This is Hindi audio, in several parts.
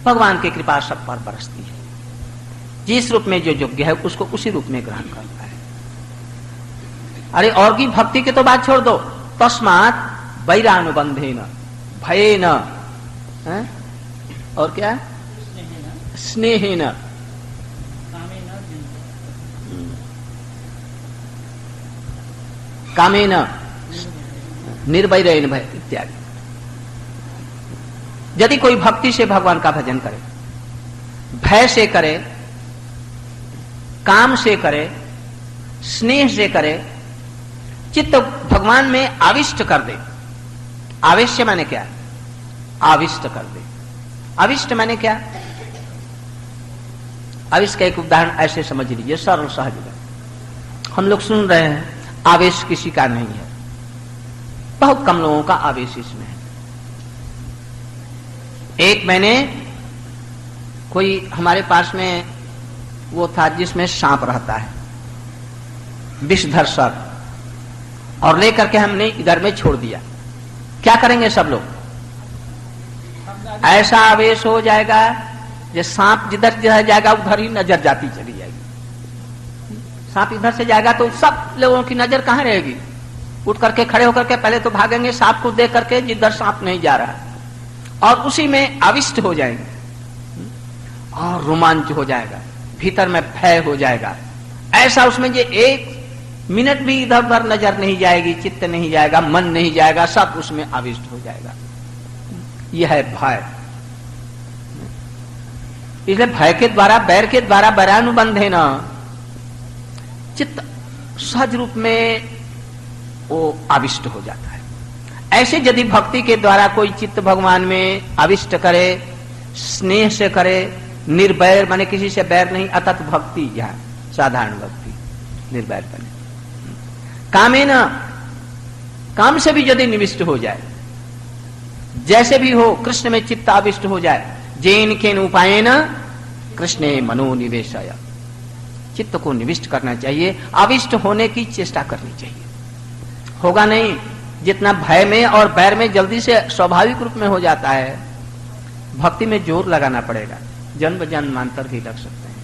भगवान की कृपा सब पर बरसती है। जिस रूप में जो योग्य है उसको उसी रूप में ग्रहण करता है। अरे और की भक्ति की तो बात छोड़ दो, तस्मात् वैरानुबंधेन भयेन, और क्या, स्नेहेन, कामेन, निर्वैरेण भय इत्यादि। यदि कोई भक्ति से भगवान का भजन करे, भय से करे, काम से करे, स्नेह से करे, चित्त भगवान में आविष्ट कर दे। आवेश्य माने क्या, आविष्ट कर दे। आविष्ट माने क्या, आविष्ट का एक उदाहरण ऐसे समझ लीजिए, सरल सहज है। हम लोग सुन रहे हैं, आवेश किसी का नहीं है, बहुत कम लोगों का आवेश इसमें है। एक मैंने कोई हमारे पास में वो था जिसमें सांप रहता है, विषधर सर्प, और लेकर के हमने इधर में छोड़ दिया। क्या करेंगे सब लोग, ऐसा आवेश हो जाएगा जो सांप जिधर जिधर जाएगा उधर ही नजर जाती चली जाएगी। सांप इधर से जाएगा तो सब लोगों की नजर कहां रहेगी, उठ करके खड़े होकर के पहले तो भागेंगे सांप को देख करके जिधर सांप नहीं जा रहा, और उसी में आविष्ट हो जाएंगे और रोमांच हो जाएगा, भीतर में भय हो जाएगा। ऐसा उसमें जो एक मिनट भी इधर उधर नजर नहीं जाएगी, चित्त नहीं जाएगा, मन नहीं जाएगा, सब उसमें आविष्ट हो जाएगा। यह है भय। इसलिए भय के द्वारा, बैर के द्वारा वैरानुबंध है ना, चित्त सहज रूप में वो आविष्ट हो जाता है। ऐसे यदि भक्ति के द्वारा कोई चित्त भगवान में आविष्ट करे, स्नेह से करे, निर्वैर माने किसी से बैर नहीं, अतत भक्ति, यह साधारण भक्ति, निर्वैर बने। कामेन, काम से भी यदि निविष्ट हो जाए, जैसे भी हो कृष्ण में चित्त आविष्ट हो जाए, जेन केन उपायेन कृष्णे मनोनिवेशय, चित्त को निविष्ट करना चाहिए, आविष्ट होने की चेष्टा करनी चाहिए। होगा नहीं, जितना भय में और बैर में जल्दी से स्वाभाविक रूप में हो जाता है, भक्ति में जोर लगाना पड़ेगा, जन्म जन्मांतर भी लग सकते हैं।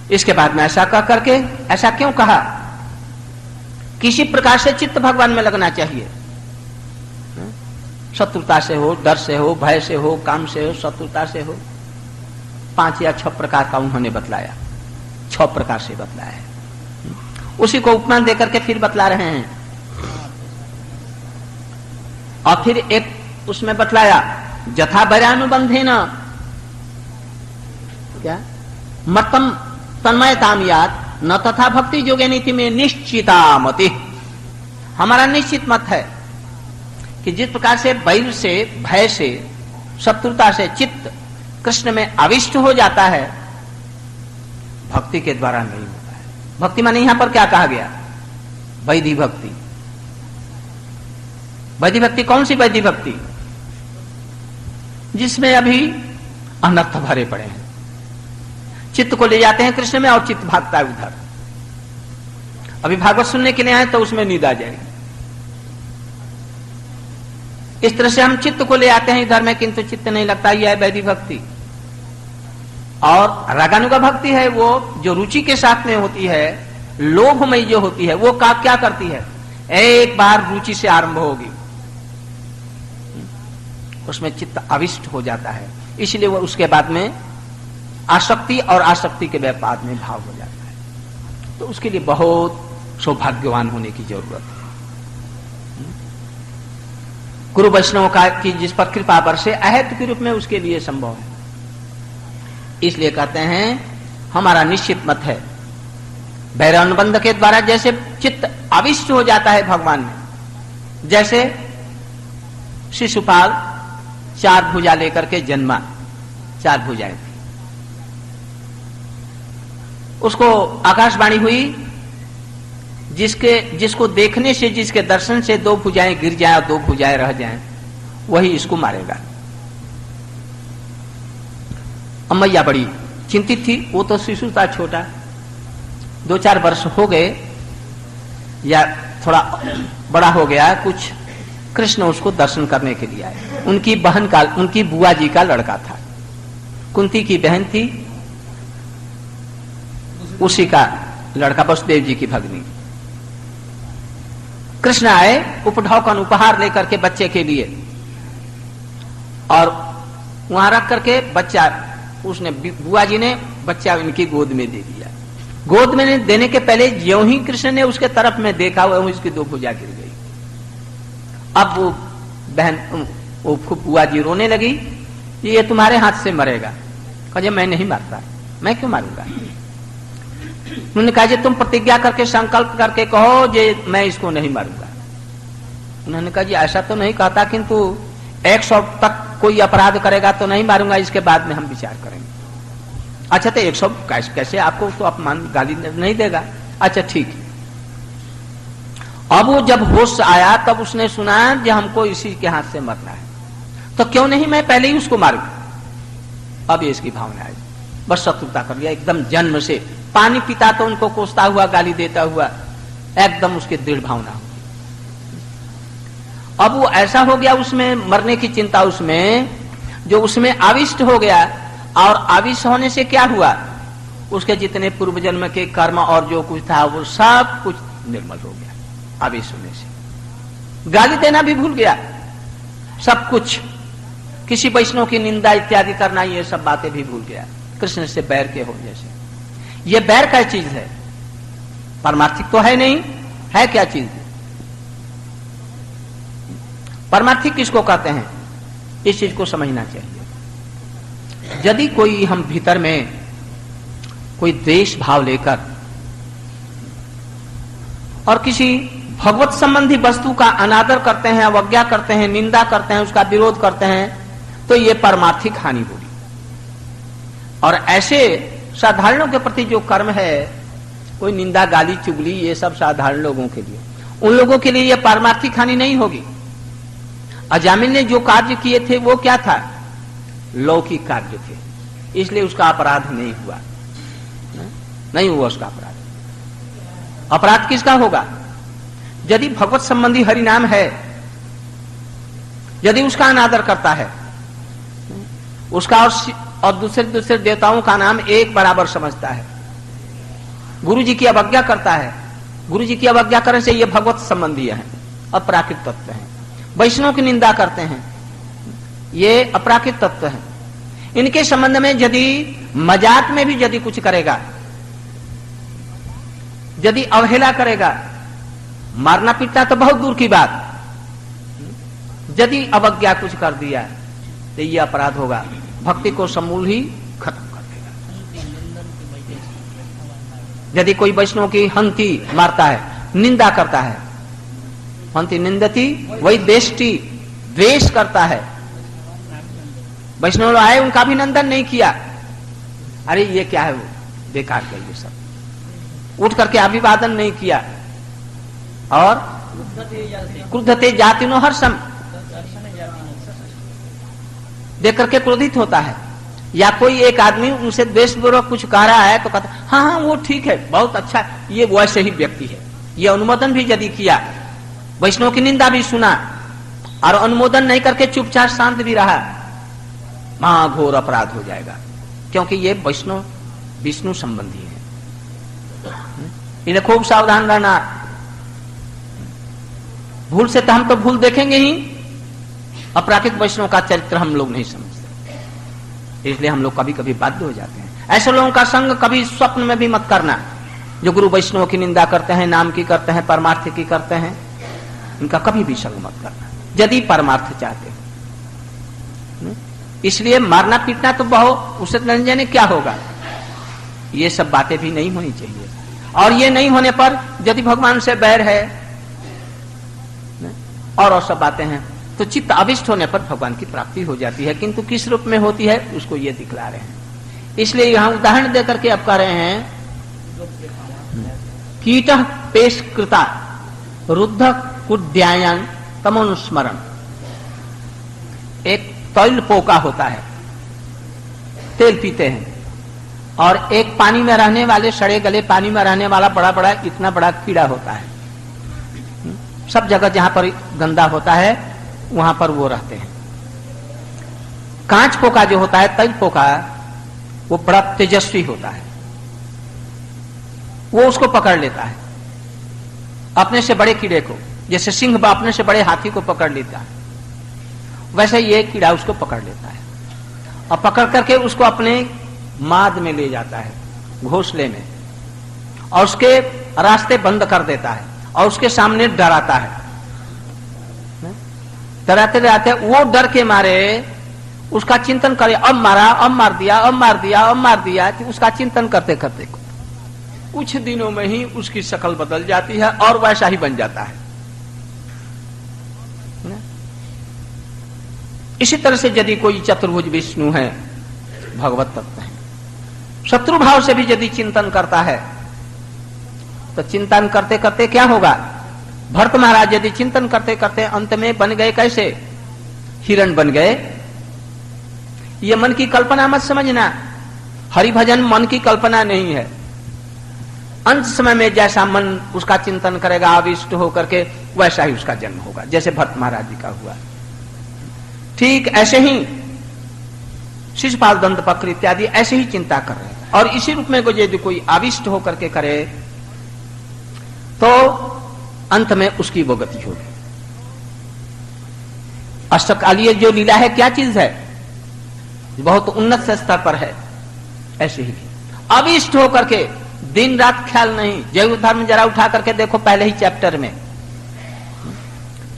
इसके बाद में ऐसा कह करके, ऐसा क्यों कहा, किसी प्रकार से चित्त भगवान में लगना चाहिए। शत्रुता से हो, डर से हो, भय से हो, काम से हो, शत्रुता से हो, 5 या 6 प्रकार का उन्होंने बतलाया, 6 प्रकार से बतलाया है। उसी को उपमान देकर के फिर बतला रहे हैं। और फिर एक उसमें बतलाया, जथा वैरानुबंधेन क्या मतम तन्मयताम याद न तथा भक्ति योगे नीति में निश्चिता मति। हमारा निश्चित मत है कि जिस प्रकार से बैर से, भय से, शत्रुता से चित्त कृष्ण में आविष्ट हो जाता है, भक्ति के द्वारा नहीं होता है। भक्ति माने यहां पर क्या कहा गया, वैधि भक्ति। वैधि भक्ति कौन सी वैधि भक्ति, जिसमें अभी अनर्थ भरे पड़े हैं, चित्त को ले जाते हैं कृष्ण में और चित्त भागता है उधर। अभी भागवत सुनने के लिए आए तो उसमें नींद आ जाएगी। इस तरह से हम चित्त को ले आते हैं इधर में, किंतु चित्त नहीं लगता। यह है वैधि भक्ति। और रागानुगा भक्ति है वो जो रुचि के साथ में होती है, लोभमयी जो होती है, वो क्या करती है, एक बार रुचि से आरंभ होगी, उसमें चित्त आविष्ट हो जाता है, इसलिए वो उसके बाद में आसक्ति और आसक्ति के व्यापार में भाव हो जाता है। तो उसके लिए बहुत सौभाग्यवान होने की जरूरत है। गुरु वैष्णव का की जिस पर कृपा बरसे अहेतु के रूप में उसके लिए संभव है। इसलिए कहते हैं हमारा निश्चित मत है, वैरानुबंध के द्वारा जैसे चित्त आविष्ट हो जाता है भगवान में, जैसे शिशुपाल 4 भुजा लेकर के जन्मा, 4 भुजाएं थी, उसको आकाशवाणी हुई, जिसको देखने से, जिसके दर्शन से 2 भुजाएं गिर जाए और 2 भुजाएं रह जाएं, वही इसको मारेगा। अम्मैया बड़ी चिंतित थी, वो तो शिशु था छोटा, 2-4 वर्ष हो गए या थोड़ा बड़ा हो गया, कुछ कृष्ण उसको दर्शन करने के लिए आए। उनकी बहन का, उनकी बुआ जी का लड़का था, कुंती की बहन थी, उसी का लड़का, वसुदेव जी की भगनी। कृष्ण आए उपढौकन उपहार लेकर के बच्चे के लिए, और वहां रख करके बच्चा, उसने बुआ जी ने बच्चा उनकी गोद में दे दिया। गोद में देने के पहले ज्यों ही कृष्ण ने उसके तरफ में देखा, वह उसकी दो भुजा गिर गई। अब वो बहन, वो बुआ जी रोने लगी, ये तुम्हारे हाथ से मरेगा। कहा मैं नहीं मारता, मैं क्यों मारूंगा। उन्होंने कहा तुम प्रतिज्ञा करके संकल्प करके कहो जे मैं इसको नहीं मारूंगा। उन्होंने कहा जी ऐसा तो नहीं कहता, किंतु 100 तक कोई अपराध करेगा तो नहीं मारूंगा, इसके बाद में हम विचार करेंगे। अच्छा तो 100 कैसे, आपको तो अपमान गाली नहीं देगा। अच्छा ठीक है। अब वो जब होश आया तब उसने सुना कि हमको इसी के हाथ से मरना है, तो क्यों नहीं मैं पहले ही उसको मारूं। अब ये इसकी भावना आई, बस शत्रुता कर लिया एकदम जन्म से। पानी पीता तो उनको कोसता हुआ, गाली देता हुआ, एकदम उसकी दृढ़ भावना हो। अब वो ऐसा हो गया, उसमें मरने की चिंता, उसमें जो उसमें आविष्ट हो गया। और आविष्ट होने से क्या हुआ, उसके जितने पूर्व जन्म के कर्म और जो कुछ था वो सब कुछ निर्मल हो गया। आविष्ट होने से गाली देना भी भूल गया, सब कुछ, किसी वैष्णव की निंदा इत्यादि करना, ये सब बातें भी भूल गया। कृष्ण से बैर के हो जैसे। ये बैर क्या चीज है, पारमार्थिक तो है नहीं, है क्या चीज। परमार्थिक किसको कहते हैं, इस चीज को समझना चाहिए। यदि कोई हम भीतर में कोई द्वेष भाव लेकर और किसी भगवत संबंधी वस्तु का अनादर करते हैं, अवज्ञा करते हैं, निंदा करते हैं, उसका विरोध करते हैं, तो ये परमार्थिक हानि होगी। और ऐसे साधारणों के प्रति जो कर्म है, कोई निंदा, गाली, चुगली, ये सब साधारण लोगों के लिए, उन लोगों के लिए ये पारमार्थिक हानि नहीं होगी। अजामिल ने जो कार्य किए थे वो क्या था, लौकिक कार्य थे, इसलिए उसका अपराध नहीं हुआ, नहीं हुआ उसका अपराध। अपराध किसका होगा, यदि भगवत संबंधी हरिनाम है, यदि उसका अनादर करता है, उसका और दूसरे देवताओं का नाम एक बराबर समझता है, गुरु जी की अवज्ञा करता है, गुरु जी की अवज्ञा करने से ये भगवत संबंधी है, अपराकृत तत्व है। वैष्णव की निंदा करते हैं, ये अपराकृत तत्व है। इनके संबंध में यदि मजाक में भी यदि कुछ करेगा, यदि अवहेला करेगा, मारना पीटना तो बहुत दूर की बात, यदि अवज्ञा कुछ कर दिया तो ये अपराध होगा, भक्ति को समूल ही खत्म कर देगा। यदि कोई वैष्णव की हंती मारता है, निंदा करता है, हंति निंदती वही देष्टि, द्वेष करता है, वैष्णव आए उनका अभिनंदन नहीं किया, अरे ये क्या है, वो बेकार का ये सब, उठ करके अभिवादन नहीं किया, और क्रुद्धते जातिनो हर्षम, देख करके क्रोधित होता है। या कोई एक आदमी उनसे द्वेषपूर्वक कुछ कह रहा है तो कहता हाँ हाँ वो ठीक है, बहुत अच्छा, ये वैसे ही व्यक्ति है, ये अनुमोदन भी यदि किया, वैष्णव की निंदा भी सुना और अनुमोदन नहीं करके चुपचाप शांत भी रहा, महाघोर अपराध हो जाएगा, क्योंकि ये वैष्णव विष्णु संबंधी है। इन्हें खूब सावधान रहना। भूल से तो हम तो भूल देखेंगे ही, अपराकृत वैष्णव का चरित्र हम लोग नहीं समझते, इसलिए हम लोग कभी कभी बाध्य हो जाते हैं। ऐसे लोगों का संग कभी स्वप्न में भी मत करना, जो गुरु वैष्णव की निंदा करते हैं, नाम की करते हैं, परमार्थ की करते हैं, इनका कभी भी संग मत करना, यदि परमार्थ चाहते हैं। इसलिए मारना पीटना तो बहुत, उससे न जाने क्या होगा, ये सब बातें भी नहीं होनी चाहिए। और ये नहीं होने पर यदि भगवान से बैर है और सब बातें हैं, तो चित्त अभिष्ट होने पर भगवान की प्राप्ति हो जाती है, किंतु किस रूप में होती है उसको ये दिखला रहे हैं। इसलिए यहां उदाहरण देकर के अब कह रहे हैं, कीट पेश कृता रुद्ध कुड्यायन तमोनुस्मरण। एक तैल पोका होता है, तेल पीते हैं, और एक पानी में रहने वाले, सड़े गले पानी में रहने वाला बड़ा बड़ा, इतना बड़ा कीड़ा होता है, सब जगह जहां पर गंदा होता है वहां पर वो रहते हैं। कांच पोका जो होता है, तैल पोका, वो बड़ा तेजस्वी होता है, वो उसको पकड़ लेता है अपने से बड़े कीड़े को। जैसे सिंह अपने से बड़े हाथी को पकड़ लेता है, वैसे ये कीड़ा उसको पकड़ लेता है और पकड़ करके उसको अपने माद में ले जाता है, घोंसले में, और उसके रास्ते बंद कर देता है और उसके सामने डराता है। डराते डराते वो डर के मारे उसका चिंतन करे, अब मारा, अब मार दिया, अब मार दिया, अब मार दिया। तो उसका चिंतन करते करते कुछ दिनों में ही उसकी शक्ल बदल जाती है और वैसा ही बन जाता है। इसी तरह से यदि कोई चतुर्भुज विष्णु है, भगवत तत्व है, शत्रु भाव से भी यदि चिंतन करता है तो चिंतन करते करते क्या होगा? भरत महाराज यदि चिंतन करते करते अंत में बन गए कैसे? हिरण बन गए। ये मन की कल्पना मत समझना, हरिभजन मन की कल्पना नहीं है। अंत समय में जैसा मन उसका चिंतन करेगा आविष्ट होकर के, वैसा ही उसका जन्म होगा, जैसे भरत महाराज जी का हुआ। ठीक ऐसे ही शिशुपाल, दंतवक्र इत्यादि ऐसे ही चिंता कर रहे हैं, और इसी रूप में यदि कोई आविष्ट होकर के करे तो अंत में उसकी वो गति होगी। अष्टकालीय जो लीला है क्या चीज है? बहुत उन्नत से स्तर पर है। ऐसे ही अविष्ट होकर के दिन रात ख्याल नहीं। जय धर्म जरा उठा करके देखो, पहले ही चैप्टर में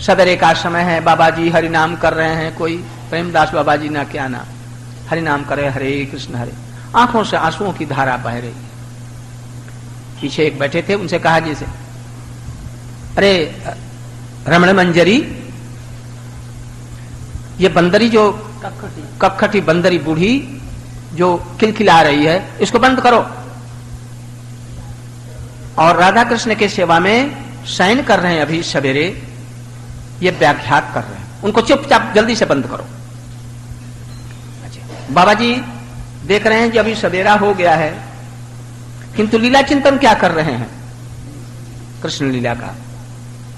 सवेरे का समय है, बाबा जी हरि नाम कर रहे हैं, कोई प्रेमदास बाबा जी ना क्या ना हरि नाम करे, हरे कृष्ण हरे, आंखों से आंसुओं की धारा बह रही। पीछे एक बैठे थे, उनसे कहा जैसे, अरे रमण मंजरी, ये बंदरी जो कखटी बंदरी बूढ़ी जो किलकिला रही है, इसको बंद करो। और राधा कृष्ण के सेवा में शयन कर रहे हैं अभी सवेरे, ये व्याख्यात कर रहे हैं, उनको चुपचाप जल्दी से बंद करो। अच्छा, बाबा जी देख रहे हैं कि अभी सवेरा हो गया है, किंतु लीला चिंतन क्या कर रहे हैं? कृष्ण लीला का,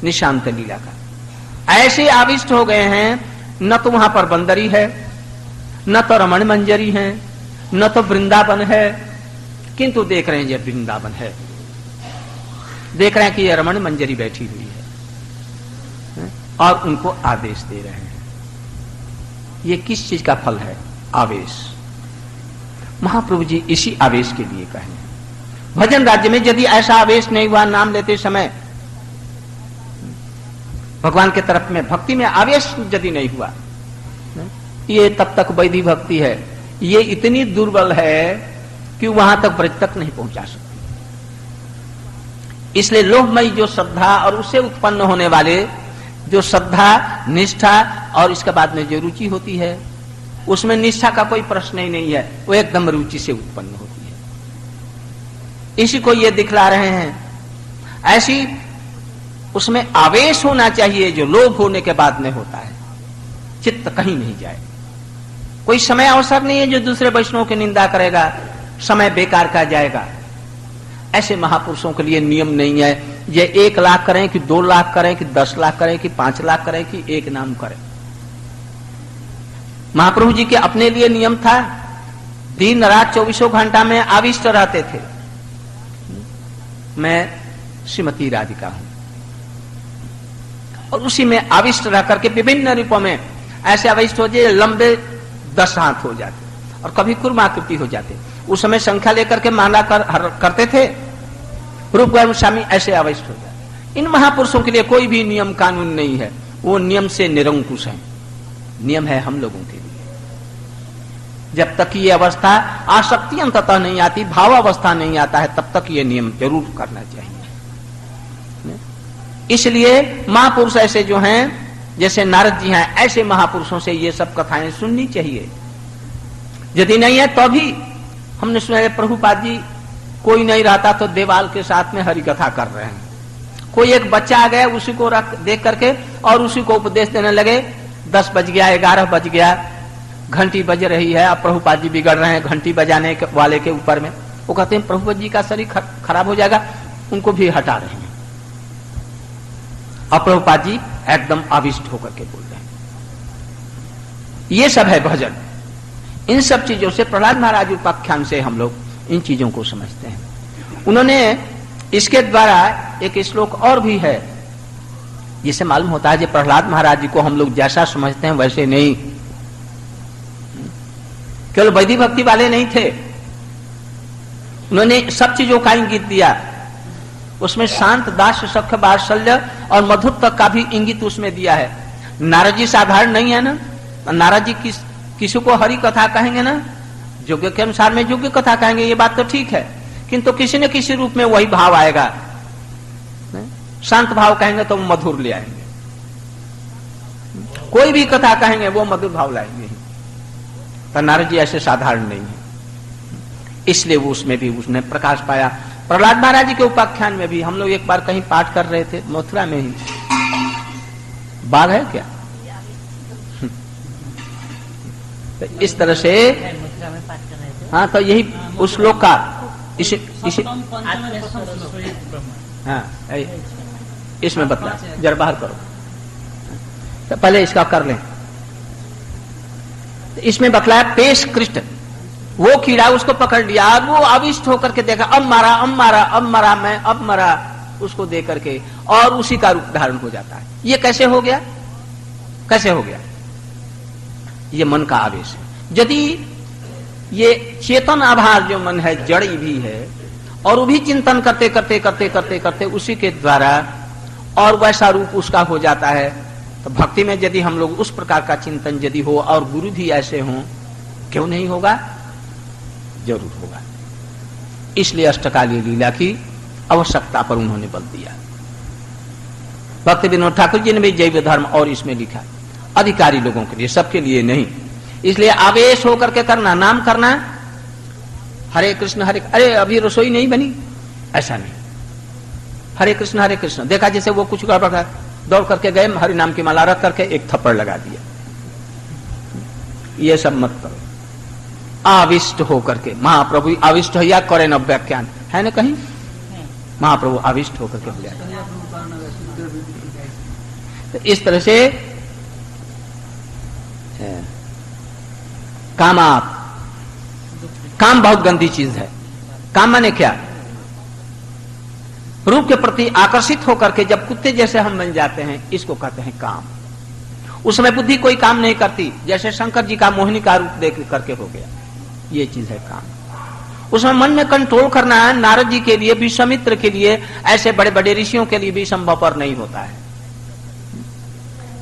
निशांत लीला का। ऐसे आविष्ट हो गए हैं, न तो वहां पर बंदरी है, न तो रमण मंजरी है, न तो वृंदावन है, किंतु देख रहे हैं ये वृंदावन है, देख रहे हैं कि ये रमण मंजरी बैठी हुई है और उनको आदेश दे रहे हैं। ये किस चीज का फल है? आवेश। महाप्रभु जी इसी आवेश के लिए कहे। भजन राज्य में यदि ऐसा आवेश नहीं हुआ, नाम लेते समय भगवान के तरफ में भक्ति में आवेश यदि नहीं हुआ, ये तब तक वैधि भक्ति है, ये इतनी दुर्बल है कि वहां तक ब्रज तक नहीं पहुंचा सकती। इसलिए लोभमयी जो श्रद्धा और उससे उत्पन्न होने वाले जो श्रद्धा, निष्ठा और इसके बाद में जो रुचि होती है, उसमें निष्ठा का कोई प्रश्न ही नहीं है, वो एकदम रुचि से उत्पन्न होती है। इसी को ये दिखला रहे हैं। ऐसी उसमें आवेश होना चाहिए जो लोभ होने के बाद में होता है, चित्त कहीं नहीं जाए। कोई समय अवसर नहीं है जो दूसरे वैष्णव की निंदा करेगा, समय बेकार का जाएगा। ऐसे महापुरुषों के लिए नियम नहीं है, ये 1 लाख करें कि 2 लाख करें कि 10 लाख करें कि 5 लाख करें कि एक नाम करें। महाप्रभु जी के अपने लिए नियम था, दिन रात 24 घंटा में आविष्ट रहते थे। मैं श्रीमती राधिका हूं, और उसी में आविष्ट रह करके विभिन्न रूपों में ऐसे आविष्ट हो जाए, लंबे 10 हाथ हो जाते और कभी कुर्माकृति हो जाते। उस समय संख्या लेकर के माला करते थे, रूप गोस्वामी ऐसे आविष्ट हो जाते। इन महापुरुषों के लिए कोई भी नियम कानून नहीं है, वो नियम से निरंकुश है। नियम है हम लोगों के लिए। जब तक ये अवस्था आसक्ति अंततः नहीं आती, भाव अवस्था नहीं आता है, तब तक ये नियम जरूर करना चाहिए। इसलिए महापुरुष ऐसे जो हैं, जैसे नारद जी हैं, ऐसे महापुरुषों से ये सब कथाएं सुननी चाहिए। यदि नहीं है तो भी हमने सुना प्रभुपाद जी कोई नहीं रहता तो देवाल के साथ में हरि कथा कर रहे हैं। कोई एक बच्चा आ गया, उसी को देख करके और उसी को उपदेश देने लगे। 10 बज गया, 11 बज गया, घंटी बज रही है, अब प्रभुपाद जी बिगड़ रहे हैं घंटी बजाने वाले के ऊपर में। वो कहते हैं प्रभुपाद जी का शरीर खराब हो जाएगा, उनको भी हटा रहे हैं। और प्रभुपाद जी एकदम आविष्ट होकर के बोल रहे हैं। ये सब है भजन। इन सब चीजों से प्रहलाद महाराज उपाख्यान से हम लोग इन चीजों को समझते हैं। उन्होंने इसके द्वारा एक श्लोक और भी है, जिससे मालूम होता है कि प्रहलाद महाराज जी को हम लोग जैसा समझते हैं वैसे नहीं, केवल वैदिक भक्ति वाले नहीं थे, उन्होंने सब चीजों का इंगित दिया। उसमें शांत, दास, सख्य, वात्सल्य और मधुर तक का भी इंगित उसमें दिया है। नारद जी साधारण नहीं है ना, नारद जी किसी को हरि कथा कहेंगे ना, योग्य के अनुसार में योग्य कथा कहेंगे, ये बात तो ठीक है, किंतु किसी न किसी रूप में वही भाव आएगा। शांत भाव कहेंगे तो मधुर ले आएंगे, कोई भी कथा कहेंगे वो मधुर भाव लाएंगे। तो नारद जी ऐसे साधारण नहीं है, इसलिए वो उसमें भी उसने प्रकाश पाया। प्रहलाद महाराज जी के उपाख्यान में भी हम लोग एक बार कहीं पाठ कर रहे थे, मथुरा में ही। बाघ है क्या? तो इस तरह से हाँ, तो यही उस श्लोक का इसी हाँ इसमें बतला, जरा बाहर करो तो पहले इसका कर लें। तो इसमें बतलाया पेश कृष्ण, वो कीड़ा उसको पकड़ लिया, वो आविष्ट होकर के देखा, अब मारा, अब मारा, अब मरा मैं, अब मरा, उसको दे करके और उसी का रूप धारण हो जाता है। ये कैसे हो गया? कैसे हो गया? ये मन का आवेश है। यदि ये चेतन आभार जो मन है, जड़ी भी है, और वो भी चिंतन करते करते करते करते करते उसी के द्वारा और वैसा रूप उसका हो जाता है, तो भक्ति में यदि हम लोग उस प्रकार का चिंतन यदि हो और गुरु भी ऐसे हों, क्यों नहीं होगा? जरूर होगा। इसलिए अष्टकालीय लीला की आवश्यकता पर उन्होंने बल दिया। भक्ति विनोद ठाकुर जी ने भी जैव धर्म और इसमें लिखा, अधिकारी लोगों के लिए, सबके लिए नहीं। इसलिए आवेश होकर के करना, नाम करना, हरे कृष्ण हरे, अरे अभी रसोई नहीं बनी, ऐसा नहीं, हरे कृष्ण देखा जैसे वो कुछ गड़बड़ है, दौड़ करके गए, हरि नाम की माला रख करके एक थप्पड़ लगा दिया। ये सब मत करो। आविष्ट होकर के, महाप्रभु आविष्ट या करे न व्याख्यान है ना कहीं, महाप्रभु आविष्ट होकर के बोले। तो इस तरह से कामात, काम बहुत गंदी चीज है। काम माने क्या? रूप के प्रति आकर्षित होकर के जब कुत्ते जैसे हम बन जाते हैं, इसको कहते हैं काम। उस समय बुद्धि कोई काम नहीं करती, जैसे शंकर जी का मोहिनी का रूप देख करके हो गया, ये चीज है काम। उसमें मन में कंट्रोल करना है। नारद जी के लिए, विश्वामित्र के लिए, ऐसे बड़े बड़े ऋषियों के लिए भी संभव पर नहीं होता है।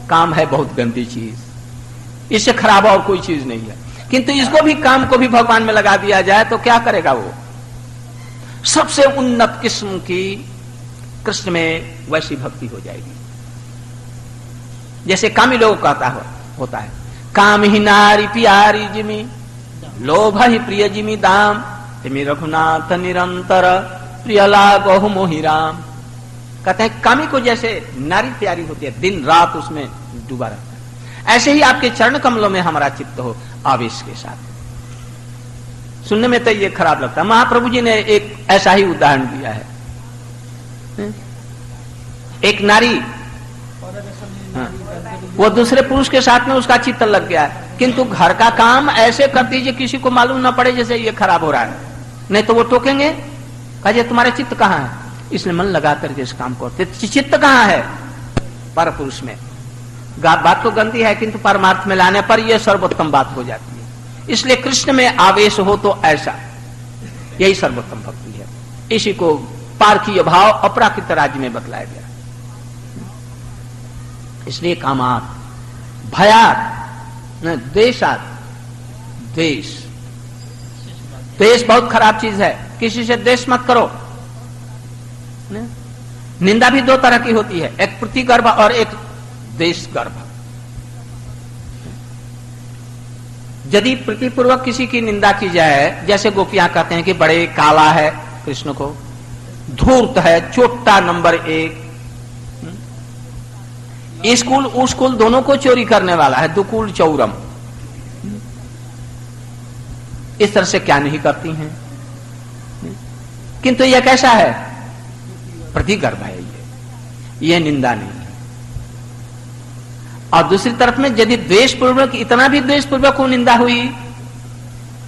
काम है बहुत गंदी चीज, इससे खराब और कोई चीज नहीं है। किंतु इसको भी, काम को भी भगवान में लगा दिया जाए तो क्या करेगा वो? सबसे उन्नत किस्म की कृष्ण में वैसी भक्ति हो जाएगी। जैसे कामी लोग कहता होता है, काम ही नारी प्यारी जिमी, लोभ ही प्रिय जिमी दाम, तिमी रघुनाथ निरंतर प्रिय लागो मोहि राम। कहते हैं कामी को जैसे नारी प्यारी होती है, दिन रात उसमें डूबा रहता है, ऐसे ही आपके चरण कमलों में हमारा चित्त हो आवेश के साथ। सुनने में तो ये खराब लगता है। महाप्रभु जी ने एक ऐसा ही उदाहरण दिया है। एक नारी, वो दूसरे पुरुष के साथ में उसका चित्त लग गया है, किंतु घर का काम ऐसे करती है किसी को मालूम ना पड़े जैसे ये खराब हो रहा है। नहीं तो वो टोकेंगे, कहे तुम्हारे चित्त कहाँ है? इसलिए मन लगा करके इस काम को करते। चित्त कहाँ है? पर पुरुष में। बात तो गंदी है, किंतु परमार्थ में लाने पर यह सर्वोत्तम बात हो जाती है। इसलिए कृष्ण में आवेश हो तो ऐसा, यही सर्वोत्तम भक्ति है। इसी को पारकीय भाव अपराकृत राज्य में बतलाया गया। इसलिए कामात, भयात, द्वेषात, द्वेष, द्वेष बहुत खराब चीज है। किसी से द्वेष मत करो। निंदा भी दो तरह की होती है, एक प्रतिगर्भ और एक द्वेष गर्भ। यदि प्रीतिपूर्वक किसी की निंदा की जाए, जैसे गोपियां कहते हैं कि बड़े काला है कृष्ण को, धूर्त है, चोट्टा नंबर 1, स्कूल उसकूल दोनों को चोरी करने वाला है, दुकूल चौरम, इस तरह से क्या नहीं करती हैं। किंतु यह कैसा है? प्रतिगर्भ है, ये निंदा नहीं है। और दूसरी तरफ में यदि द्वेष पूर्वक, इतना भी द्वेष पूर्वक को निंदा हुई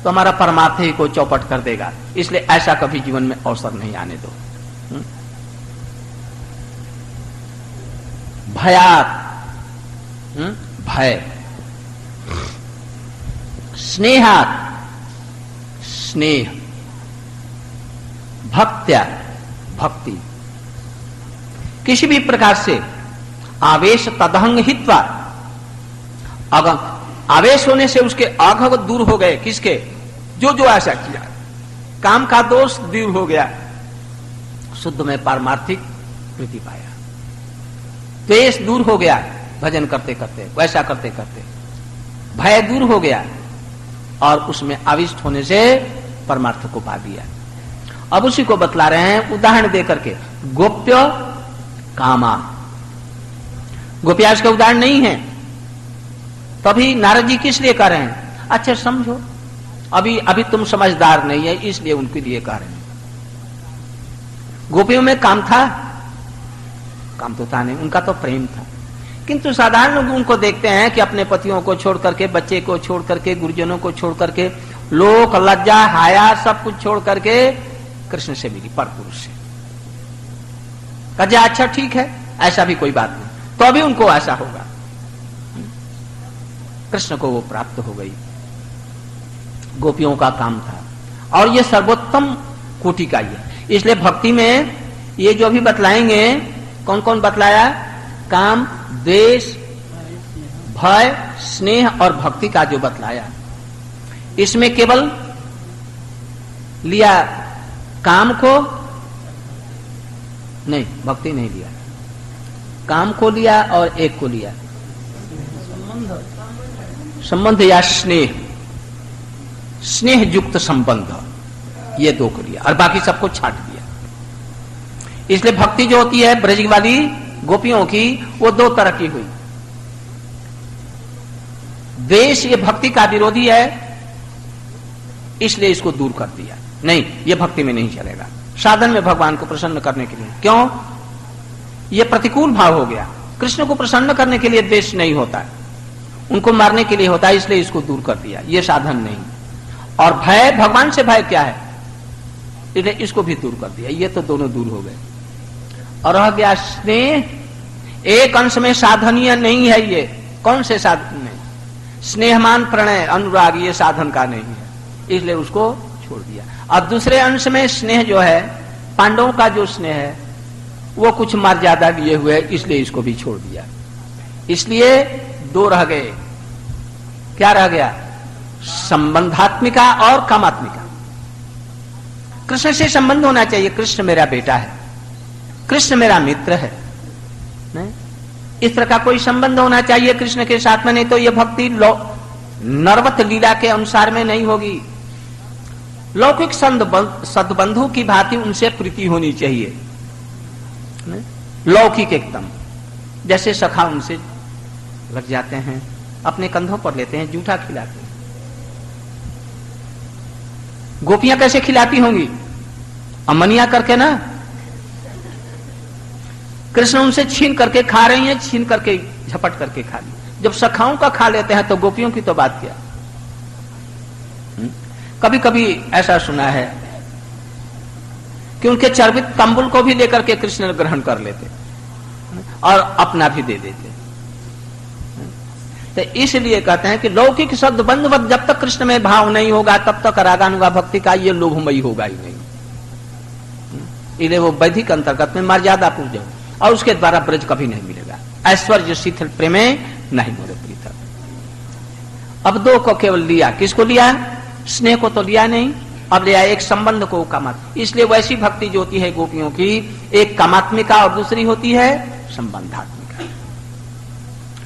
तो हमारा परमार्थ ही को चौपट कर देगा। इसलिए ऐसा कभी जीवन में अवसर नहीं आने दो। भयात, भय, स्नेहात, स्नेह, भक्त्या, भक्ति, किसी भी प्रकार से आवेश तदहंग हित्वा, अगर आवेश होने से उसके आघव दूर हो गए, किसके, जो ऐसा किया, काम का दोष दूर हो गया, शुद्ध में पारमार्थिक प्रीति पाया, द्वेष दूर हो गया भजन करते करते, वैसा करते करते, भय दूर हो गया और उसमें आविष्ट होने से परमार्थ को पा दिया। अब उसी को बतला रहे हैं उदाहरण देकर के। गोप्य कामा, गोपियाज का उदाहरण नहीं है, तभी नारद जी किस लिए कह रहे हैं? अच्छा समझो, अभी तुम समझदार नहीं है इसलिए उनके लिए कह रहे हैं। गोपियों में काम था? काम तो था नहीं, उनका तो प्रेम था। किंतु साधारण लोग उनको देखते हैं कि अपने पतियों को छोड़ करके, बच्चे को छोड़ करके, गुरुजनों को छोड़ करके, लोक लज्जा हाया सब कुछ छोड़ करके कृष्ण से मिली, पर पुरुष से। कहा अच्छा ठीक है, ऐसा भी कोई बात नहीं, तो अभी उनको ऐसा होगा। कृष्ण को वो प्राप्त हो गई, गोपियों का काम था और ये सर्वोत्तम कोटि का ही है। इसलिए भक्ति में ये जो भी बतलाएंगे, कौन कौन बतलाया? काम, द्वेष, भय, स्नेह और भक्ति का जो बतलाया, इसमें केवल लिया काम को नहीं, भक्ति नहीं लिया, काम को लिया और एक को लिया, संबंध या स्नेह, स्नेह युक्त संबंध, ये दो को लिया और बाकी सबको छाट दिया। इसलिए भक्ति जो होती है ब्रज वाली गोपियों की, वो दो तरह की हुई। द्वेष ये भक्ति का विरोधी है, इसलिए इसको दूर कर दिया। नहीं, ये भक्ति में नहीं चलेगा। साधन में भगवान को प्रसन्न करने के लिए, क्यों? ये प्रतिकूल भाव हो गया। कृष्ण को प्रसन्न करने के लिए द्वेष नहीं होता है, उनको मारने के लिए होता है, इसलिए इसको दूर कर दिया। ये साधन नहीं। और भय, भगवान से भय क्या है, इसलिए इसको भी दूर कर दिया। ये तो दोनों दूर हो गए। और रह गया स्नेह, एक अंश में साधनीय नहीं है। ये कौन से साधन नहीं? स्नेहमान प्रणय अनुराग, ये साधन का नहीं है, इसलिए उसको छोड़ दिया। और दूसरे अंश में स्नेह जो है, पांडवों का जो स्नेह है, वो कुछ मर्यादा लिए हुए, इसलिए इसको भी छोड़ दिया। इसलिए दो रह गए। क्या रह गया? संबंधात्मिका और कामात्मिका। कृष्ण से संबंध होना चाहिए, कृष्ण मेरा बेटा है, कृष्ण मेरा मित्र है, नहीं? इस तरह का कोई संबंध होना चाहिए कृष्ण के साथ में, नहीं तो ये भक्ति नरवत लीला के अनुसार में नहीं होगी। लौकिक सद्बंधु की भांति उनसे प्रीति होनी चाहिए, लौकिक एकदम। जैसे सखा उनसे लग जाते हैं, अपने कंधों पर लेते हैं, जूठा खिलाते हैं। गोपियां कैसे खिलाती होंगी? अमनिया करके ना। कृष्ण उनसे छीन करके खा रही हैं, छीन करके झपट करके खा ली। जब सखाओं का खा लेते हैं तो गोपियों की तो बात क्या। कभी कभी ऐसा सुना है कि उनके चर्बित कंबल को भी लेकर के कृष्ण ग्रहण कर लेते और अपना भी दे देते। तो इसलिए कहते हैं कि लौकिक सद्बंधवत जब तक कृष्ण में भाव नहीं होगा, तब तक रागानुगा भक्ति का ये लोभमयी होगा ही नहीं। इसलिए वो वैदिक अंतर्गत में मर्यादा पूजो, और उसके द्वारा ब्रज कभी नहीं मिलेगा। ऐश्वर्य शिथिल प्रेमे नहीं मोरे प्रीत। अब दो को केवल लिया, किसको लिया? स्नेह को तो लिया नहीं, अब लिया एक संबंध को, कामात्मिका। इसलिए वैसी भक्ति जो होती है गोपियों की, एक कामात्मिका और दूसरी होती है संबंधात्मिका।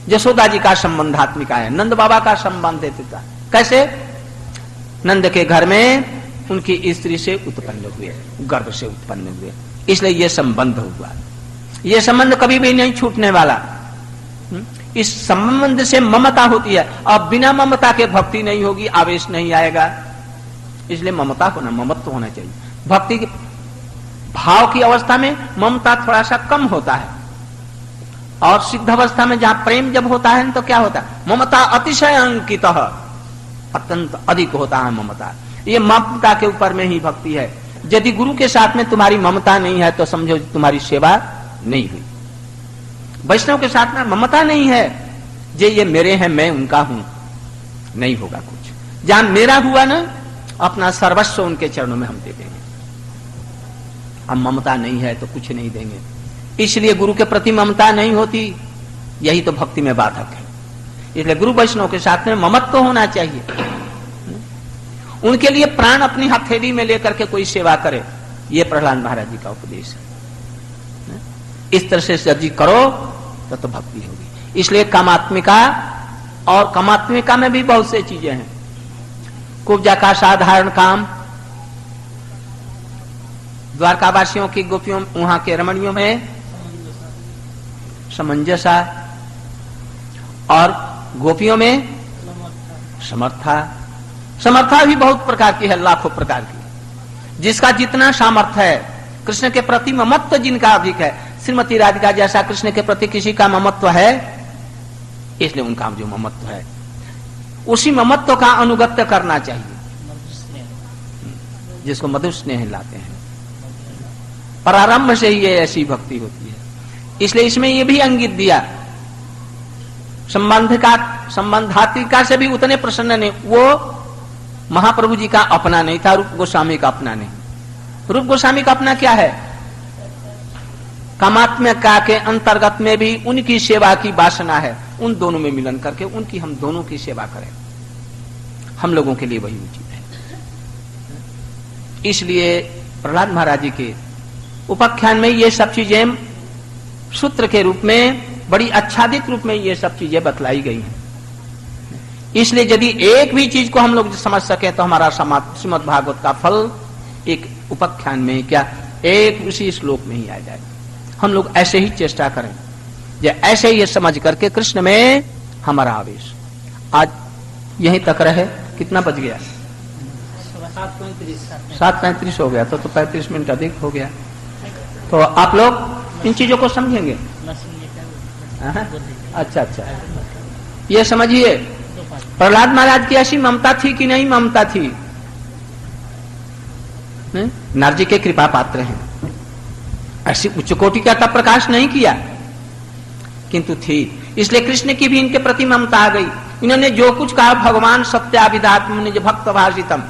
यशोदा जी का संबंधात्मिका है, नंद बाबा का संबंध था। कैसे? नंद के घर में उनकी स्त्री से उत्पन्न हुए, गर्भ से उत्पन्न हुए, इसलिए यह संबंध हुआ। यह संबंध कभी भी नहीं छूटने वाला। इस संबंध से ममता होती है, अब बिना ममता के भक्ति नहीं होगी, आवेश नहीं आएगा। इसलिए ममता होना, ममत्व होना चाहिए। भक्ति के भाव की अवस्था में ममता थोड़ा सा कम होता है, और सिद्ध अवस्था में जहां प्रेम जब होता है तो क्या होता है, ममता अतिशय अंकित, अत्यंत अधिक होता है ममता। ये ममता के ऊपर में ही भक्ति है। यदि गुरु के साथ में तुम्हारी ममता नहीं है तो समझो तुम्हारी सेवा नहीं हुई। वैष्णव के साथ में ममता नहीं है, ये मेरे हैं, मैं उनका हूं, नहीं होगा कुछ। जहां मेरा हुआ ना, अपना सर्वस्व उनके चरणों में हम दे देंगे। अब ममता नहीं है तो कुछ नहीं देंगे। इसलिए गुरु के प्रति ममता नहीं होती, यही तो भक्ति में बाधक है। इसलिए गुरु वैष्णव के साथ में ममत्व तो होना चाहिए। उनके लिए प्राण अपनी हथेली में लेकर के कोई सेवा करे, यह प्रहलाद महाराज जी का उपदेश है। इस तरह से यदि करो तो भक्ति होगी। इसलिए कामात्मिका, और कामात्मिका में भी बहुत से चीजें हैं। कुब्जा का साधारण काम, द्वारकावासियों की गोपियों, वहां के रमणियों में समंजसा, और गोपियों में समर्था। समर्था भी बहुत प्रकार की है, लाखों प्रकार की। जिसका जितना सामर्थ्य है, कृष्ण के प्रति ममत्व जिनका अधिक है, श्रीमती राधिका जैसा कृष्ण के प्रति किसी का ममत्व है, इसलिए उनका जो ममत्व है उसी ममत्व का अनुगत्य करना चाहिए, जिसको मधुर स्नेह लाते हैं। प्रारंभ से ही ये ऐसी भक्ति होती है। इसलिए इसमें ये भी अंगित दिया, संबंधातिका से भी उतने प्रसन्न नहीं। वो महाप्रभु जी का अपना नहीं था, रूप गोस्वामी का अपना नहीं। रूप गोस्वामी का अपना क्या है, कामात्म्यका के अंतर्गत में भी उनकी सेवा की वासना है। उन दोनों में मिलन करके उनकी, हम दोनों की सेवा करें, हम लोगों के लिए वही उचित है। इसलिए प्रहलाद महाराज जी के उपाख्यान में ये सब चीजें सूत्र के रूप में, बड़ी आच्छादित रूप में ये सब चीजें बतलाई गई हैं। इसलिए यदि एक भी चीज को हम लोग समझ सके तो हमारा श्रीमद् भागवत का फल एक उपाख्यान में, क्या एक उसी श्लोक में ही आ जाए। हम लोग ऐसे ही चेष्टा करें, ऐसे ही समझ करके कृष्ण में हमारा आवेश। आज यहीं तक रहे। कितना बज गया? 7:35 हो गया, तो 35 मिनट अधिक हो गया। तो आप लोग इन चीजों को समझेंगे। अच्छा, ये समझिए, प्रहलाद महाराज की ऐसी ममता थी कि नहीं ममता थी? नारद जी के कृपा पात्र हैं, ऐसी उच्च कोटि का तब प्रकाश नहीं किया, किंतु थी। इसलिए कृष्ण की भी इनके प्रति ममता आ गई। इन्होंने जो कुछ कहा, भगवान सत्याभिधात्म निज भक्त भाषितम,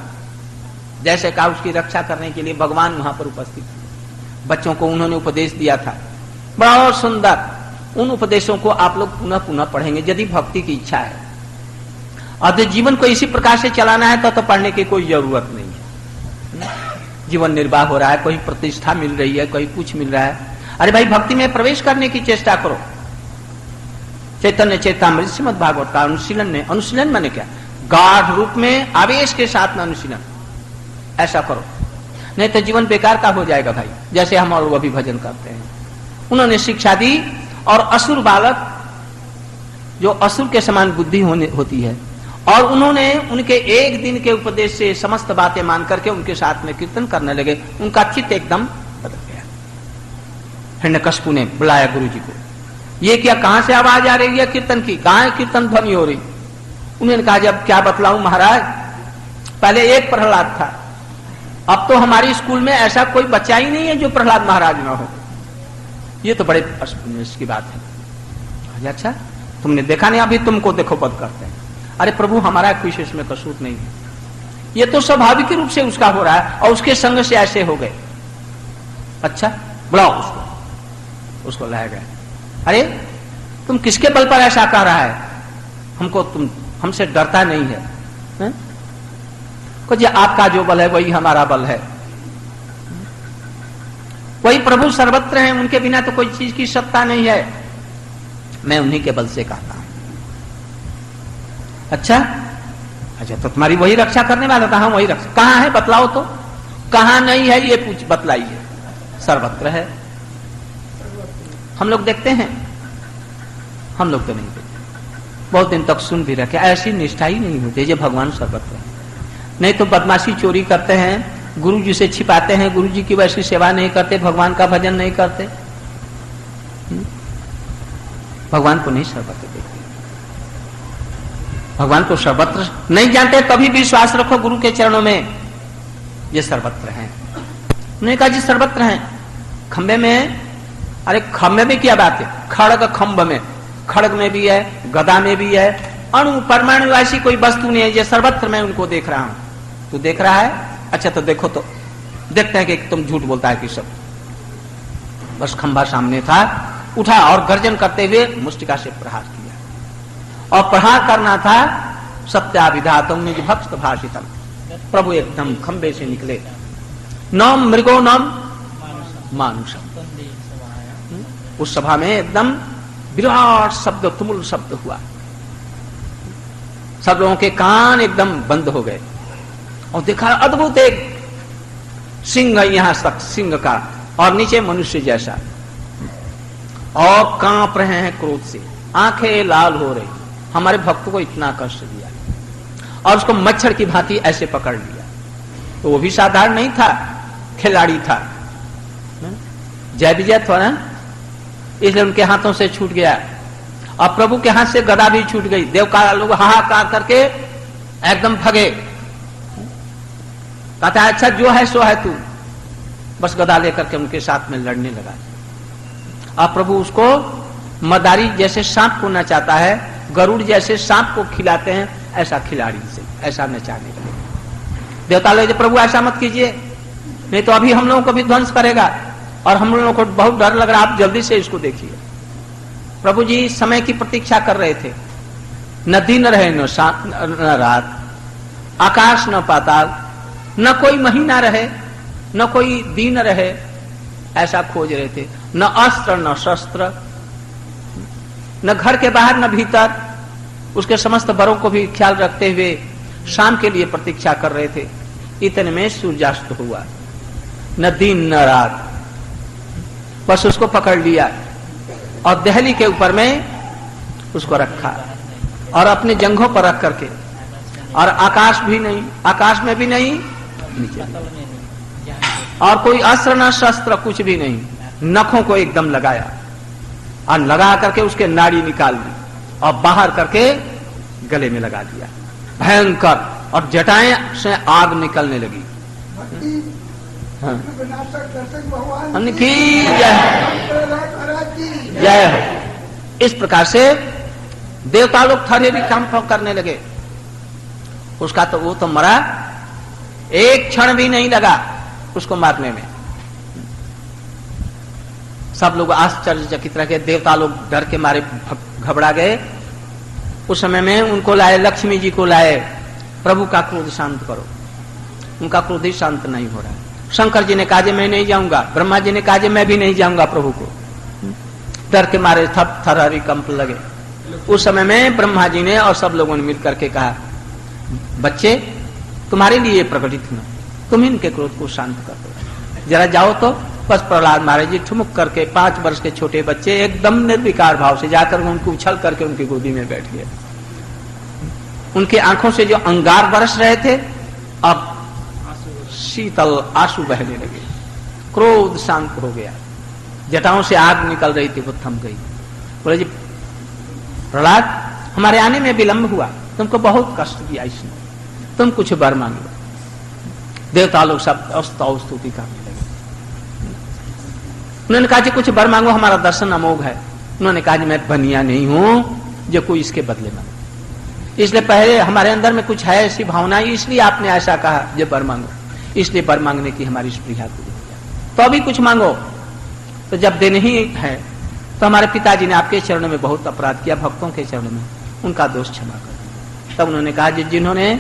जैसे कहा उसकी रक्षा करने के लिए भगवान वहां पर उपस्थित थे। बच्चों को उन्होंने उपदेश दिया था, बहुत सुंदर। उन उपदेशों को आप लोग पुनः पुनः पढ़ेंगे यदि भक्ति की इच्छा है। और जीवन को इसी प्रकार से चलाना है तो पढ़ने की कोई जरूरत नहीं है। जीवन निर्वाह हो रहा है, कोई प्रतिष्ठा मिल रही है, कोई कुछ मिल रहा है, अरे भाई भक्ति में प्रवेश करने की चेष्टा करो। चैतन्य चैतामृत श्रीमद् भागवत का अनुशीलन ने, अनुशीलन माने क्या, गाढ़ रूप में आवेश के साथ में अनुशीलन, ऐसा करो, नहीं तो जीवन बेकार का हो जाएगा भाई। जैसे हम और अभी भजन करते हैं, उन्होंने शिक्षा दी, और असुर बालक जो असुर के समान बुद्धि होती है, और उन्होंने उनके एक दिन के उपदेश से समस्त बातें मान करके उनके साथ में कीर्तन करने लगे। उनका चित्त एकदम बदल गया। हिरण्यकशिपु ने बुलाया गुरु जी को, ये क्या, कहां से आवाज आ रही है कीर्तन की, कहां है कीर्तन ध्वनि हो रही? उन्होंने कहा, जब क्या बतलाऊं महाराज, पहले एक प्रहलाद था, अब तो हमारी स्कूल में ऐसा कोई बच्चा ही नहीं है जो प्रहलाद महाराज ना हो। ये तो बड़े की बात है। अच्छा, तुमने देखा नहीं, अभी तुमको देखो पद करते हैं। अरे प्रभु, हमारा कुछ इसमें कसूर नहीं है, ये तो स्वाभाविक रूप से उसका हो रहा है, और उसके संग से ऐसे हो गए। अच्छा, बुलाओ उसको। उसको लाया गया। अरे तुम किसके बल पर ऐसा कह रहा है? हमको, तुम हमसे डरता नहीं है? कुछ आपका जो बल है वही हमारा बल है, वही प्रभु सर्वत्र हैं, उनके बिना तो कोई चीज की सत्ता नहीं है। मैं उन्हीं के बल से कहता हूं। अच्छा, तो तुम्हारी वही रक्षा करने वाला था। हम वही रक्षा, कहां है बतलाओ तो, कहां नहीं है ये पूछ बतलाइए। सर्वत्र है। हम लोग देखते हैं? हम लोग तो नहीं देखते। बहुत दिन तक सुन भी रखे, ऐसी निष्ठा ही नहीं होती ये भगवान सर्वत्र है। नहीं तो बदमाशी चोरी करते हैं, गुरु जी से छिपाते हैं, गुरु जी की वैसी सेवा नहीं करते, भगवान का भजन नहीं करते। भगवान को नहीं सर्वत्र देखते, भगवान को सर्वत्र नहीं जानते, कभी विश्वास रखो गुरु के चरणों में, ये सर्वत्र हैं। उन्होंने कहा जी सर्वत्र हैं, खंबे में, अरे खंबे में क्या बात है, खड़ग खंभ में, खड़ग में भी है, गदा में भी है, अणु परमाणु ऐसी कोई वस्तु नहीं है, ये सर्वत्र मैं उनको देख रहा हूं। तू देख रहा है, अच्छा तो देखो, तो देखते हैं कि तुम झूठ बोलता है कि सब। बस खंभा सामने था, उठा और गर्जन करते हुए मुष्टिका से प्रहार किया, और प्रहार करना था सत्याविधातम निज भक्त भाषितम। प्रभु एकदम खंबे से निकले, नम मृगो नम मानुषम। उस सभा में एकदम विराट शब्द, तुमुल शब्द हुआ, सब लोगों के कान एकदम बंद हो गए, और देखा अद्भुत एक सिंह यहां तक, सिंह का, और नीचे मनुष्य जैसा, और कांप रहे हैं क्रोध से, आंखें लाल हो रही। हमारे भक्त को इतना कष्ट दिया, और उसको मच्छर की भांति ऐसे पकड़ लिया। तो वो भी साधारण नहीं था, खिलाड़ी था, जय विजय था ना, इसलिए उनके हाथों से छूट गया, और प्रभु के हाथ से गदा भी छूट गई। देवका लोग हाहाकार करके एकदम भगे, कहता है अच्छा जो है सो है तू, बस गदा लेकर के उनके साथ में लड़ने लगा। अब प्रभु उसको मदारी जैसे सांप को नचाता है, गरुड़ जैसे सांप को खिलाते हैं, ऐसा खिलाड़ी से ऐसा नचाने लगे। देवता लोग प्रभु ऐसा मत कीजिए, नहीं तो अभी हम लोगों को भी ध्वंस करेगा, और हम लोगों को बहुत डर लग रहा, आप जल्दी से इसको देखिए। प्रभु जी समय की प्रतीक्षा कर रहे थे, न दिन रहे न रात, आकाश न पाताल, न कोई महीना रहे न कोई दिन रहे, ऐसा खोज रहे थे। न अस्त्र न शस्त्र, न घर के बाहर न भीतर, उसके समस्त बरों को भी ख्याल रखते हुए शाम के लिए प्रतीक्षा कर रहे थे। इतने में सूर्यास्त हुआ, न दिन न रात, बस उसको पकड़ लिया और दहली के ऊपर में उसको रखा, और अपने जंघों पर रख करके, और आकाश भी नहीं, आकाश में भी नहीं, नीचे, और कोई अस्त्र न शस्त्र कुछ भी नहीं, नखों को एकदम लगाया, और लगा करके उसके नाड़ी निकाल ली, और बाहर करके गले में लगा दिया, भयंकर, और जटाएं से आग निकलने लगी। हाँ। जय हो। इस प्रकार से देवता लोग थरे भी काम करने लगे। उसका तो वो तो मरा, एक क्षण भी नहीं लगा उसको मारने में। सब लोग आश्चर्यचकित रह गए, देवता लोग डर के मारे घबरा गए। उस समय में उनको लाए, लक्ष्मी जी को लाए, प्रभु का क्रोध शांत करो। उनका क्रोध ही शांत नहीं हो रहा है। शंकर जी ने कहा मैं नहीं जाऊंगा, ब्रह्मा जी ने कहा मैं भी नहीं जाऊंगा प्रभु को, डर के मारे थप थरहरी कंप लगे। उस समय में ब्रह्मा जी ने और सब लोगों ने मिलकर के कहा बच्चे तुम्हारे लिए प्रकटित हुआ, तुम इनके क्रोध को शांत कर दो, जरा जाओ। तो बस प्रहलाद महाराज जी ठुमुक करके 5 वर्ष के छोटे बच्चे एकदम निर्विकार भाव से जाकर उनको उछल करके उनकी गोदी में बैठ गए। उनकी आंखों से जो अंगार बरस रहे थे अब शीतल आंसू बहने लगे, क्रोध शांत हो गया, जटाओं से आग निकल रही थी वो थम गई। बोले जी प्रहलाद हमारे आने में विलंब हुआ, तुमको बहुत कष्ट दिया इसने, तुम कुछ वर मांगो। देवता लोग सब स्तुति करने लगे। उन्होंने कहा कि कुछ वर मांगो, हमारा दर्शन अमोघ है। उन्होंने कहा मैं बनिया नहीं हूं जो कोई इसके बदले मांगे, इसलिए पहले हमारे अंदर में कुछ है ऐसी भावना, इसलिए आपने ऐसा कहा जो वर मांगो, इसलिए वर मांगने की हमारी स्पृहा पूरी हो जाए। तो अभी कुछ मांगो। तो जब दिन ही है तो हमारे पिताजी ने आपके चरणों में बहुत अपराध किया, भक्तों के चरणों में, उनका दोष क्षमा कर। तब उन्होंने कहा जिन्होंने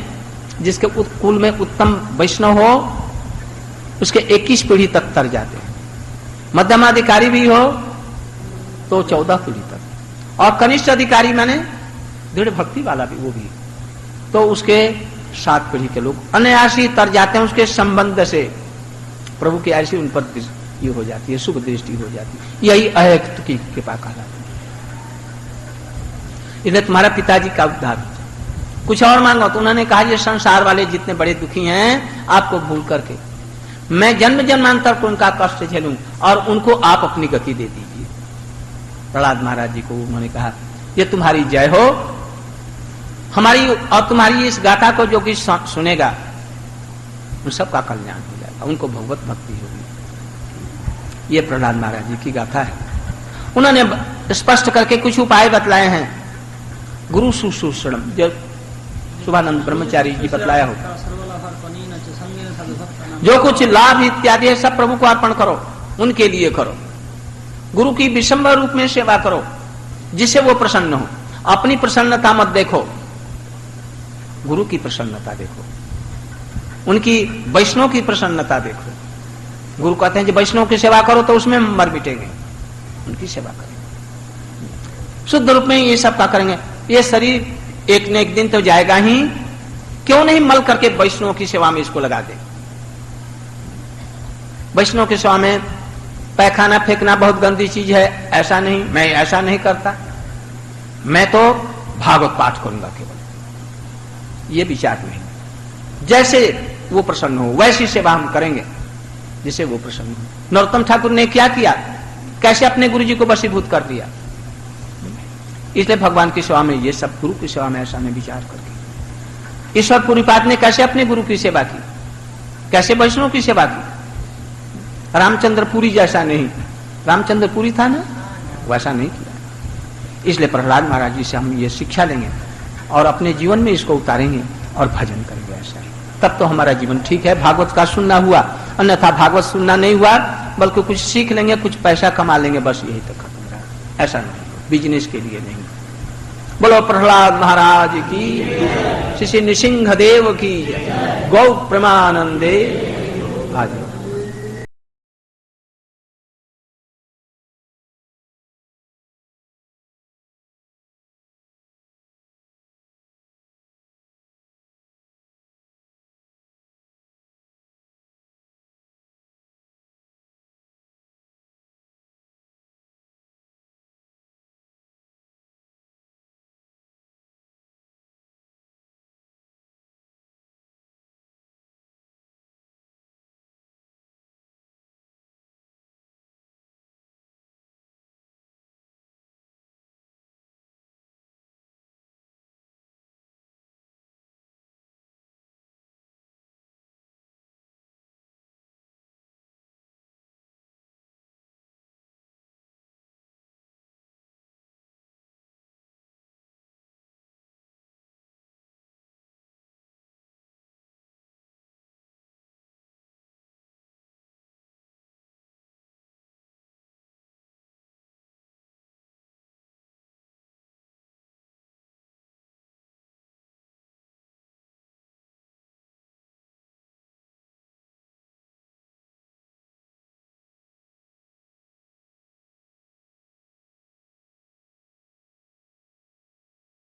जिसके कुल में उत्तम वैष्णव हो उसके 21 पीढ़ी तक तर जाते हैं, मध्यमाधिकारी भी हो तो 14 पीढ़ी तक, और कनिष्ठ अधिकारी माने दृढ़ भक्ति वाला भी वो भी, तो उसके 7 पीढ़ी के लोग अनायासी तर जाते हैं। उसके संबंध से प्रभु की ऐसी उन पर ये हो जाती है, शुभ दृष्टि हो जाती है। यही अयक्त की कृपा कहलाती है। इसलिए तुम्हारा पिताजी का उद्धार हो जाए। कुछ और मांगो। तो उन्होंने कहा ये संसार वाले जितने बड़े दुखी हैं आपको भूल करके मैं जन्म जन्मांतर को उनका कष्ट झेलूं और उनको आप अपनी गति दे दीजिए। प्रहलाद महाराज जी को उन्होंने कहा, ये तुम्हारी जय हो, हमारी और तुम्हारी इस गाथा को जो कि सुनेगा उन सबका कल्याण हो जाएगा, उनको भगवत भक्ति होगी। ये प्रहलाद महाराज जी की गाथा है। उन्होंने स्पष्ट करके कुछ उपाय बतलाए हैं। गुरु शुश्रूषणम, जो शुभानंद ब्रह्मचारी जी बतलाया होगा, जो कुछ लाभ इत्यादि है सब प्रभु को अर्पण करो, उनके लिए करो। गुरु की विषम रूप में सेवा करो जिससे वो प्रसन्न हो। अपनी प्रसन्नता मत देखो, गुरु की प्रसन्नता देखो, उनकी वैष्णव की प्रसन्नता देखो। गुरु कहते हैं कि वैष्णव की सेवा करो तो उसमें मर मिटेंगे, उनकी सेवा करें, शुद्ध रूप में ये सब का करेंगे। ये शरीर एक न एक दिन तो जाएगा ही, क्यों नहीं मल करके वैष्णव की सेवा में इसको लगा दे। वैष्णव की सेवा में पैखाना फेंकना बहुत गंदी चीज है, ऐसा नहीं, मैं ऐसा नहीं करता, मैं तो भागवत पाठ करूंगा केवल, ये विचार नहीं। जैसे वो प्रसन्न हो वैसी सेवा हम करेंगे जिससे वो प्रसन्न हो। नरोत्तम ठाकुर ने क्या किया, कैसे अपने गुरु जी को वशीभूत कर दिया। इसलिए भगवान की सेवा में ये सब, गुरु की सेवा में ऐसा नहीं विचार करके। ईश्वर पुरीपाद ने कैसे अपने गुरु की सेवा की, कैसे वैष्णव की सेवा की। रामचंद्रपुरी जैसा नहीं, रामचंद्रपुरी था ना, वैसा नहीं किया। इसलिए प्रहलाद महाराज जी से हम ये शिक्षा लेंगे और अपने जीवन में इसको उतारेंगे और भजन करेंगे ऐसा ही, तब तो हमारा जीवन ठीक है। भागवत का सुनना हुआ, अन्यथा भागवत सुनना नहीं हुआ, बल्कि कुछ सीख लेंगे, कुछ पैसा कमा लेंगे, बस यही तक खत्म रहा। ऐसा नहीं, बिजनेस के लिए नहीं। बोलो प्रहलाद महाराज की, श्री नृसिंह देव की, गौ प्रेमानंदे। आज